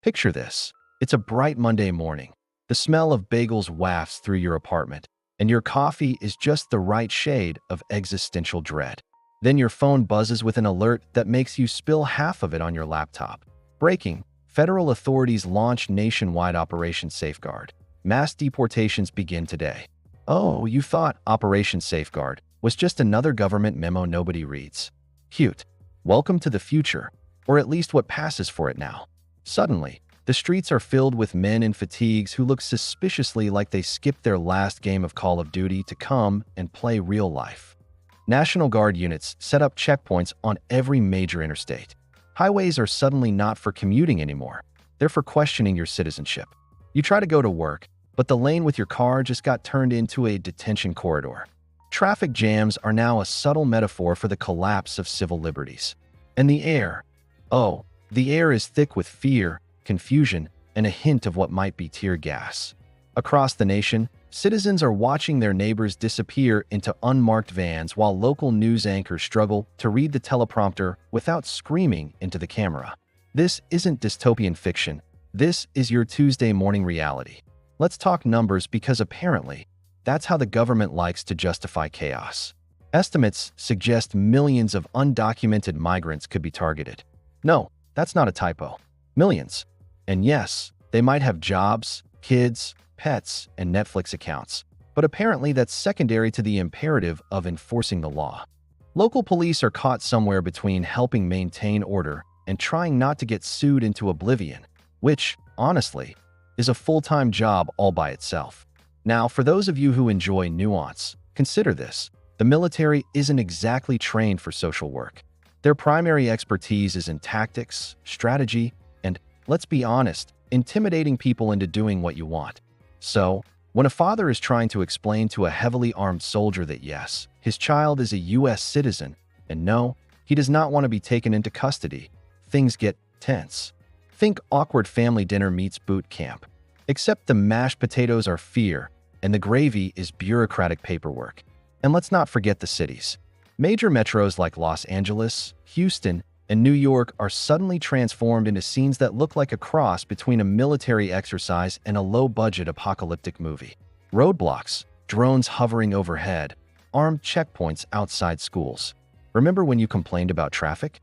Picture this. It's a bright Monday morning. The smell of bagels wafts through your apartment, and your coffee is just the right shade of existential dread. Then your phone buzzes with an alert that makes you spill half of it on your laptop. Breaking: federal authorities launch nationwide Operation Safeguard. Mass deportations begin today. Oh, you thought Operation Safeguard was just another government memo nobody reads. Cute. Welcome to the future, or at least what passes for it now. Suddenly, the streets are filled with men in fatigues who look suspiciously like they skipped their last game of Call of Duty to come and play real life. National Guard units set up checkpoints on every major interstate. Highways are suddenly not for commuting anymore. They're for questioning your citizenship. You try to go to work, but the lane with your car just got turned into a detention corridor. Traffic jams are now a subtle metaphor for the collapse of civil liberties. And the air. Oh, the air is thick with fear, confusion, and a hint of what might be tear gas. Across the nation, citizens are watching their neighbors disappear into unmarked vans while local news anchors struggle to read the teleprompter without screaming into the camera. This isn't dystopian fiction. This is your Tuesday morning reality. Let's talk numbers because apparently, that's how the government likes to justify chaos. Estimates suggest millions of undocumented migrants could be targeted. No, that's not a typo. Millions. And yes, they might have jobs, kids, pets, and Netflix accounts, but apparently that's secondary to the imperative of enforcing the law. Local police are caught somewhere between helping maintain order and trying not to get sued into oblivion, which, honestly, is a full-time job all by itself. Now, for those of you who enjoy nuance, consider this. The military isn't exactly trained for social work. Their primary expertise is in tactics, strategy, and, let's be honest, intimidating people into doing what you want. So, when a father is trying to explain to a heavily armed soldier that yes, his child is a U.S. citizen, and no, he does not want to be taken into custody, things get tense. Think awkward family dinner meets boot camp. Except the mashed potatoes are fear, and the gravy is bureaucratic paperwork. And let's not forget the cities. Major metros like Los Angeles, Houston, and New York are suddenly transformed into scenes that look like a cross between a military exercise and a low-budget apocalyptic movie. Roadblocks, drones hovering overhead, armed checkpoints outside schools. Remember when you complained about traffic?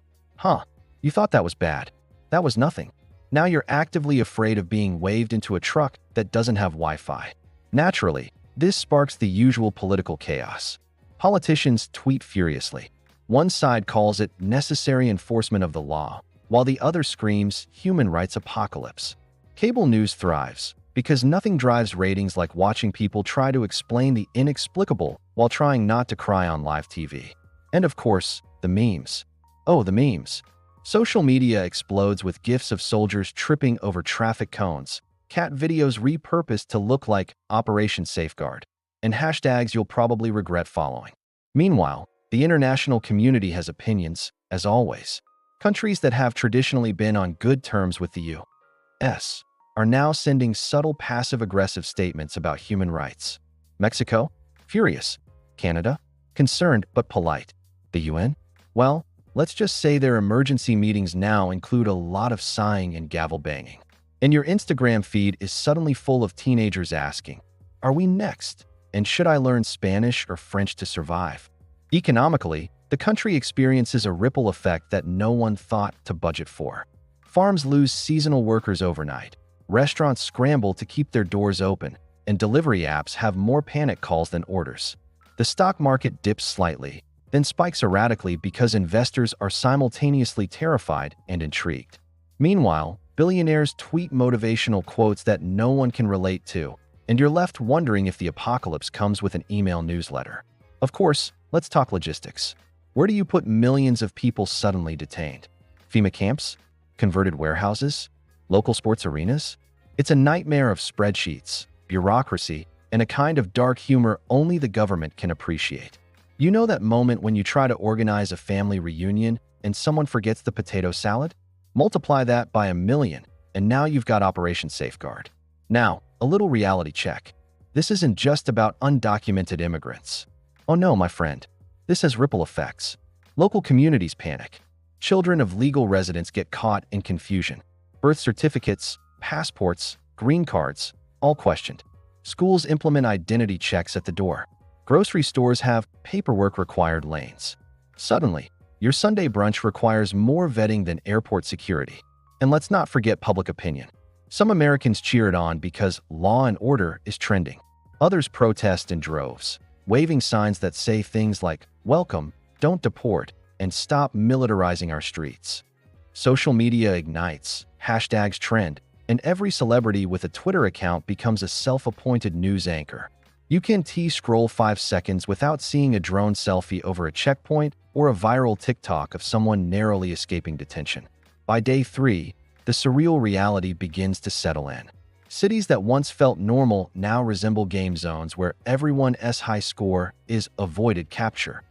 You thought that was bad. That was nothing. Now you're actively afraid of being waved into a truck that doesn't have Wi-Fi. Naturally, this sparks the usual political chaos. Politicians tweet furiously. One side calls it necessary enforcement of the law, while the other screams human rights apocalypse. Cable news thrives because nothing drives ratings like watching people try to explain the inexplicable while trying not to cry on live TV. And of course, the memes. Oh, the memes. Social media explodes with gifs of soldiers tripping over traffic cones, cat videos repurposed to look like Operation Safeguard, and hashtags you'll probably regret following. Meanwhile, the international community has opinions, as always. Countries that have traditionally been on good terms with the U.S. are now sending subtle passive-aggressive statements about human rights. Mexico? Furious. Canada? Concerned but polite. The UN? Well, let's just say their emergency meetings now include a lot of sighing and gavel banging. And your Instagram feed is suddenly full of teenagers asking, "Are we next? And should I learn Spanish or French to survive?" Economically, the country experiences a ripple effect that no one thought to budget for. Farms lose seasonal workers overnight. Restaurants scramble to keep their doors open, and delivery apps have more panic calls than orders. The stock market dips slightly, then spikes erratically because investors are simultaneously terrified and intrigued. Meanwhile, billionaires tweet motivational quotes that no one can relate to, and you're left wondering if the apocalypse comes with an email newsletter. Of course, let's talk logistics. Where do you put millions of people suddenly detained? FEMA camps? Converted warehouses? Local sports arenas? It's a nightmare of spreadsheets, bureaucracy, and a kind of dark humor only the government can appreciate. You know that moment when you try to organize a family reunion and someone forgets the potato salad? Multiply that by 1,000,000, and now you've got Operation Safeguard. Now, a little reality check. This isn't just about undocumented immigrants. Oh no, my friend. This has ripple effects. Local communities panic. Children of legal residents get caught in confusion. Birth certificates, passports, green cards, all questioned. Schools implement identity checks at the door. Grocery stores have paperwork-required lanes. Suddenly, your Sunday brunch requires more vetting than airport security. And let's not forget public opinion. Some Americans cheer it on because law and order is trending. Others protest in droves, waving signs that say things like, "Welcome, don't deport, and stop militarizing our streets." Social media ignites, hashtags trend, and every celebrity with a Twitter account becomes a self-appointed news anchor. You can scroll 5 seconds without seeing a drone selfie over a checkpoint or a viral TikTok of someone narrowly escaping detention. By day 3, the surreal reality begins to settle in. Cities that once felt normal now resemble game zones where everyone's high score is avoided capture.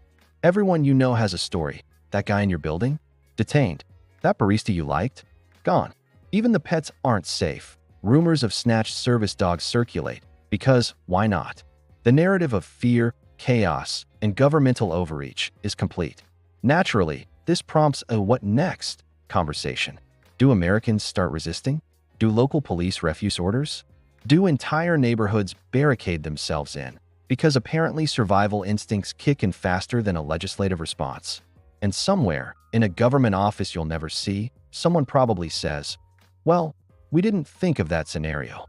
Everyone you know has a story. That guy in your building? Detained. That barista you liked? Gone. Even the pets aren't safe. Rumors of snatched service dogs circulate. Because, why not? The narrative of fear, chaos, and governmental overreach is complete. Naturally, this prompts a "what next?" conversation. Do Americans start resisting? Do local police refuse orders? Do entire neighborhoods barricade themselves in? Because apparently survival instincts kick in faster than a legislative response. And somewhere, in a government office you'll never see, someone probably says, "Well, we didn't think of that scenario."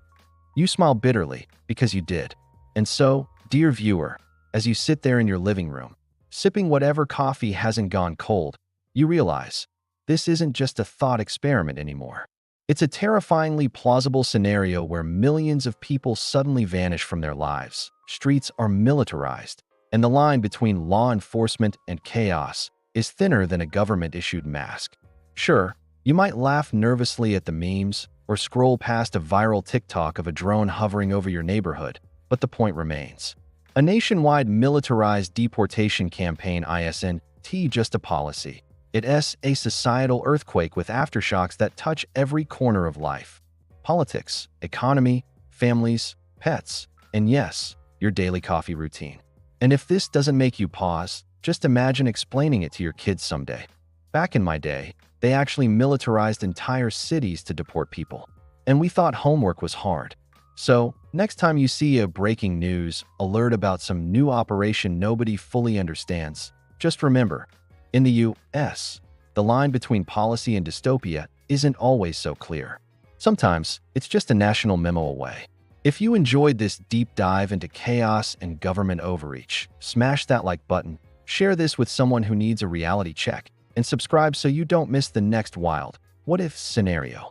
You smile bitterly, because you did. And so, dear viewer, as you sit there in your living room, sipping whatever coffee hasn't gone cold, you realize, this isn't just a thought experiment anymore. It's a terrifyingly plausible scenario where millions of people suddenly vanish from their lives, streets are militarized, and the line between law enforcement and chaos is thinner than a government-issued mask. Sure, you might laugh nervously at the memes, or scroll past a viral TikTok of a drone hovering over your neighborhood, but the point remains. A nationwide militarized deportation campaign isn't just a policy. It's a societal earthquake with aftershocks that touch every corner of life. Politics, economy, families, pets, and yes, your daily coffee routine. And if this doesn't make you pause, just imagine explaining it to your kids someday. Back in my day, they actually militarized entire cities to deport people. And we thought homework was hard. So, next time you see a breaking news alert about some new operation nobody fully understands, just remember, in the US, the line between policy and dystopia isn't always so clear. Sometimes, it's just a national memo away. If you enjoyed this deep dive into chaos and government overreach, smash that like button, share this with someone who needs a reality check, and subscribe so you don't miss the next wild what if scenario.